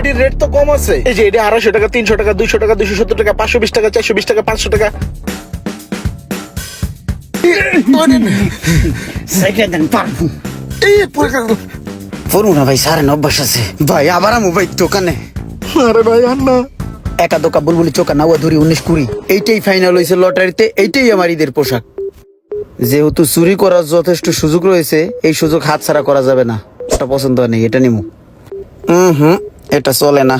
এটির রেট তো কম আছে। এই যে এটা 250 টাকা, 300 টাকা, 200 টাকা, 270 টাকা, 520 টাকা, 420 টাকা, 500 টাকা। পড়বো না ভাই, সারেন অভ্যাস আছে ভাই। আবার আমু ভাই দোকানে। আরে ভাই আর না, একা দোকা বুলবুলি চোকা নাওয়া ধরি 19-20 এইটাই ফাইনাল হয়েছে লটারিতে। এইটাই আমার ঈদের পোশাক। যেহেতু চুরি করার যথেষ্ট সুযোগ রয়েছে, এই সুযোগ হাতছাড়া করা যাবে না। ওটা পছন্দ হয় নাই, এটা নিমু। এটা চলে না।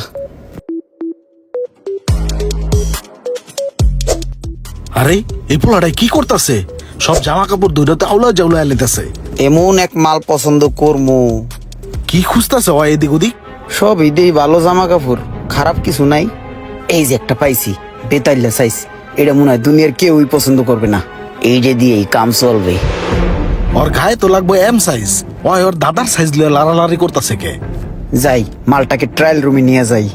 আরে এই পোলাটাই কি করতেছে? সব জামা কাপড় দৌড়াতে আউলা জাউলা এলেতেছে। এমন এক মাল পছন্দ করমু। কি খুঁজতেছে ও এদিক ওদিক? সব ঈদেই ভালো জামা কাপড়, খারাপ কিছু নাই। এই যে একটা পাইছি, বেতাইল্লা সাইজ। এটা মনে হয় দুনিয়ার কেউই পছন্দ করবে না। এই যে দিয়েই কাম চলবে। ওর গায়ে তো লাগবে এম সাইজ। ওর দাদার সাইজ লিয়ে লাড়ালাড়ি করতেছে কে? যাই মালটাকে ট্রায়াল রুমে নিয়ে যাই।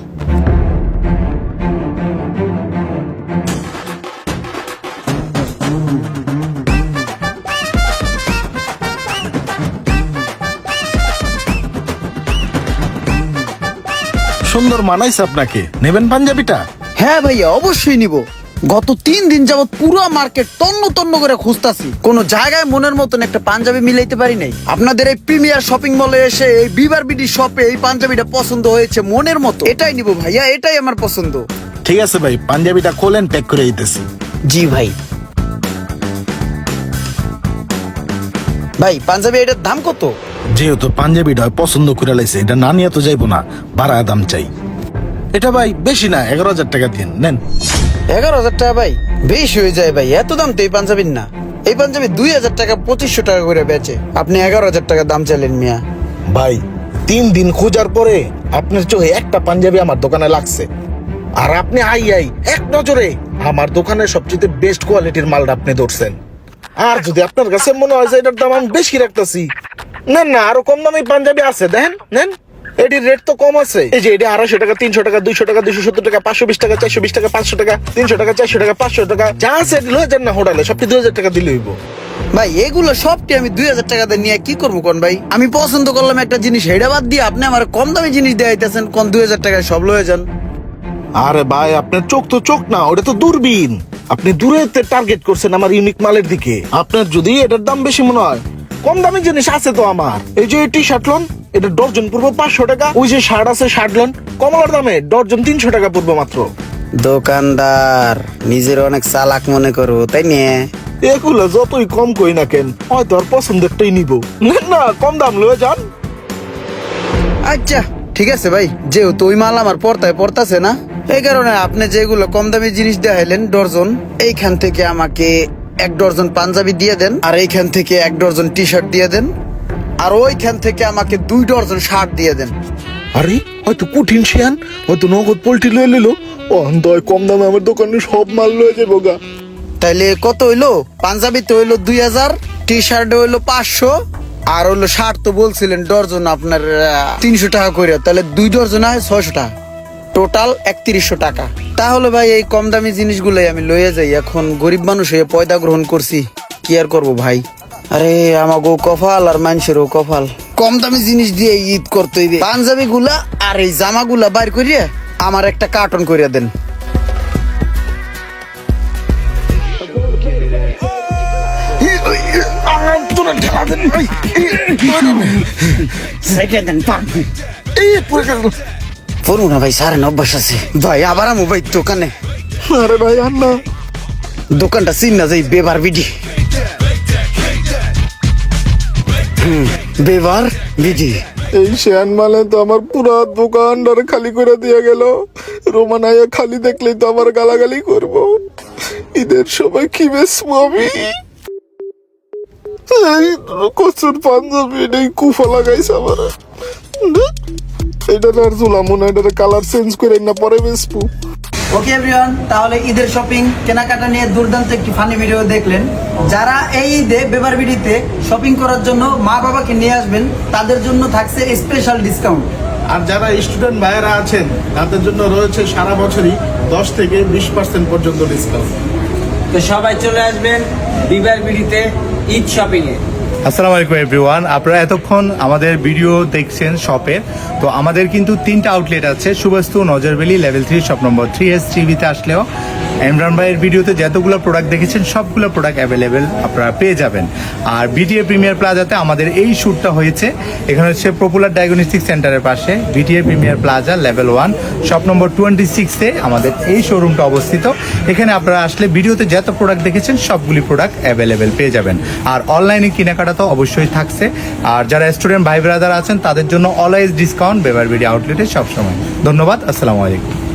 সুন্দর মানাইছে আপনাকে। নেবেন পাঞ্জাবিটা? হ্যাঁ ভাইয়া, অবশ্যই নিব। গত 3 দিন যাবত পুরো মার্কেট তন্ন তন্ন করে খুঁজতাছি, কোন জায়গায় মনের মতন একটা পাঞ্জাবি মিলাইতে পারি নাই। আপনাদের এই প্রিমিয়ার শপিং মলে এসে এই বিবার বিডি শপে এই পাঞ্জাবিটা পছন্দ হয়েছে মনের মতো। এটাই নিব ভাইয়া, এটাই আমার পছন্দ। ঠিক আছে ভাই, পাঞ্জাবিটা খোলেন, প্যাক করে দিতেছি। জি ভাই। ভাই পাঞ্জাবি এটার দাম কত? যেহেতু পাঞ্জাবিটা পছন্দ করে লাইছে, এটা না নিয়ে তো যাইবো না, বাড়া দাম চাই। এটা ভাই বেশি না, 11,000 টাকা দিন, নেন। 11,000 টাকা ভাই বেশি হয়ে যায় ভাই। এত দাম তো এই পাঞ্জাবির না। এই পাঞ্জাবি 2,000 টাকা 2,500 টাকা করে বেচে, আপনি 11,000 টাকা দাম চাইলেন মিয়া। ভাই 3 দিন খোঁজার পরে আপনার চোখে একটা পাঞ্জাবি আমার দোকানে লাগছে, আর আপনি আই এক নজরে আমার দোকানের সবচেয়ে বেস্ট কোয়ালিটির মালটা আপনি ধরছেন। আর যদি আপনার কাছে মনে হয় যে এটার দাম আমি বেশি রাখতেছি, নেন না, আরো কম দামি পাঞ্জাবি আছে, দেখেন নেন। এটির রেট তো কম আছে। এই যে এটা 250 টাকা, 300 টাকা, 200 টাকা, 270 টাকা, 520 টাকা, 420 টাকা, 500 টাকা, 300 টাকা, 400 টাকা, 500 টাকা, যা আছে লয়ে যান না হোটেলে, সবটি 2,000 টাকা দিলে হইব। ভাই এগুলো সবটি আমি 2,000 টাকা দিয়ে নিয়ে কি করবো কোন ভাই? আমি পছন্দ করলাম একটা জিনিস, হেডা বাদ দিয়ে আপনি আমার কম দামি জিনিস দেখাইতেছেন। কোন 2,000 টাকায় সব লয়ে যান? আরে ভাই আপনার চোখ তো চোখ না, ওটা তো দূরবীন। আপনি দূরে টার্গেট করছেন আমার ইউনিক মালের দিকে। আপনার যদি এটার দাম বেশি মনে হয়, কম দামি জিনিস আছে তো আমার। এই যে টি শার্ট লোন, এটা ডর্জন পড়বো 500 টাকা। ওই যে শার্ট আছে, শার্ট লোন কমলার দামে ডর্জন 300 টাকা পড়বো মাত্র। দোকানদার নিজের অনেক চালাক মনে করো, তাই নিয়ে এগুলো যতই কম কই না কেন, হয়তো আর পছন্দেরটাই নিব। না কম দাম লয়ে যান। আচ্ছা ঠিক আছে ভাই, যেহেতু ওই মাল আমার পড়তাছে না, এই কারণে আপনি যেগুলো কম দামি জিনিস দেখাইলেন ডর্জন, এইখান থেকে আমাকে 1 ডর্জন পাঞ্জাবি দিয়ে দেন, আর এইখান থেকে 1 ডর্জন টি শার্ট দিয়ে দেন, আর ওইখান থেকে আমাকে 2 ডর্জন শার্ট দিয়ে দেন। আরে হয়তো কঠিন শিয়ান, হয়তো নগদ পোল্ট্রি লয়ে নিল। ও দয় কম দামে আমার দোকানে সব মাল লয়ে যাবো গা। তাইলে কত হইলো? পাঞ্জাবি তো হইলো 2,000, টি শার্ট হইলো 500, আর হইলো শার্ট তো বলছিলেন ডর্জন আপনার 300 টাকা করে। তাহলে 2 ডর্জন হয় 600 টাকা, টোটাল 3100 টাকা। তাহলে ভাই এই কম দামি জিনিসগুলোই আমি লইয়া যাই। এখন গরিব মানুষ হয়ে পয়দা গ্রহণ করছি, কি আর করবো ভাই। আরে আমাগো কপাল আর মানুষেরও কপাল, কম দামি জিনিস দিয়ে ঈদ করতে হইবে। পাঞ্জাবি গুলা আর এই জামা গুলা বাইর করিয়া আমার একটা কার্টন করিয়া দেন। পড়বো না ভাই, সারেন অভ্যাস আছে ভাই। আবার আমু ভাই দোকানে। আরে ভাই আর না, দোকানটা চিন না যাই, বেবার বিডি। বেবার বিডি। এই শেয়ান মালে তো আমার পুরা দোকানটারে খালি করে দিয়ে গেল। রোমানাইয়া খালি দেখলেই তো আমার গালাগালি করবো। ঈদের সময় কি বেচবো আমি? এই কচুর পাঞ্জাবি এটাই কুফা লাগাইছে আমার। এটা আর ঝুলামো না, এটা কালার চেঞ্জ করে না পরে বেচবো। ওকে এভরিওয়ান, তাহলে ঈদের শপিং কেনাকাটা নিয়ে দুর্দান্ত একটি ফানি ভিডিও দেখলেন। যারা এই ঈদে বেবার বিডিতে শপিং করার জন্য মা বাবাকে নিয়ে আসবেন, তাদের জন্য থাকছে স্পেশাল ডিসকাউন্ট। আর যারা স্টুডেন্ট ভাইয়েরা আছেন, তাদের জন্য রয়েছে সারা বছরই 10 থেকে 20% পর্যন্ত ডিসকাউন্ট। তো সবাই চলে আসবেন বিবার বিডিতে ঈদ শপিং এ। আসসালামু আলাইকুম এভরিওয়ান, আপনারা এতক্ষণ আমাদের ভিডিও দেখছেন শপের। তো আমাদের কিন্তু 3টা আউটলেট আছে, সুবাস্তু, নজরবেলি, লেভেল 3 শপ নম্বর 3S3B-তে আসলেও ইমরান ভাইয়ের ভিডিওতে যতগুলো প্রোডাক্ট দেখেছেন সবগুলো প্রোডাক্ট অ্যাভেলেবেল আপনারা পেয়ে যাবেন। আর বিটিএ প্রিমিয়ার প্লাজাতে আমাদের এই শ্যুটটা হয়েছে, এখানে হচ্ছে পপুলার ডায়াগনস্টিক সেন্টারের পাশে BTA premier plaza level 1 shop number 26-এ আমাদের এই শোরুমটা অবস্থিত। এখানে আপনারা আসলে ভিডিওতে যত প্রোডাক্ট দেখেছেন সবগুলি প্রোডাক্ট অ্যাভেলেবেল পেয়ে যাবেন। আর অনলাইনে কেনাকাটা তো অবশ্যই থাকছে। আর যারা স্টুডেন্ট ভাই ব্রাদার আছেন তাদের জন্য অলওয়েজ ডিসকাউন্ট বেবার বিডি আউটলেটে সবসময়। ধন্যবাদ, আসসালামু আলাইকুম।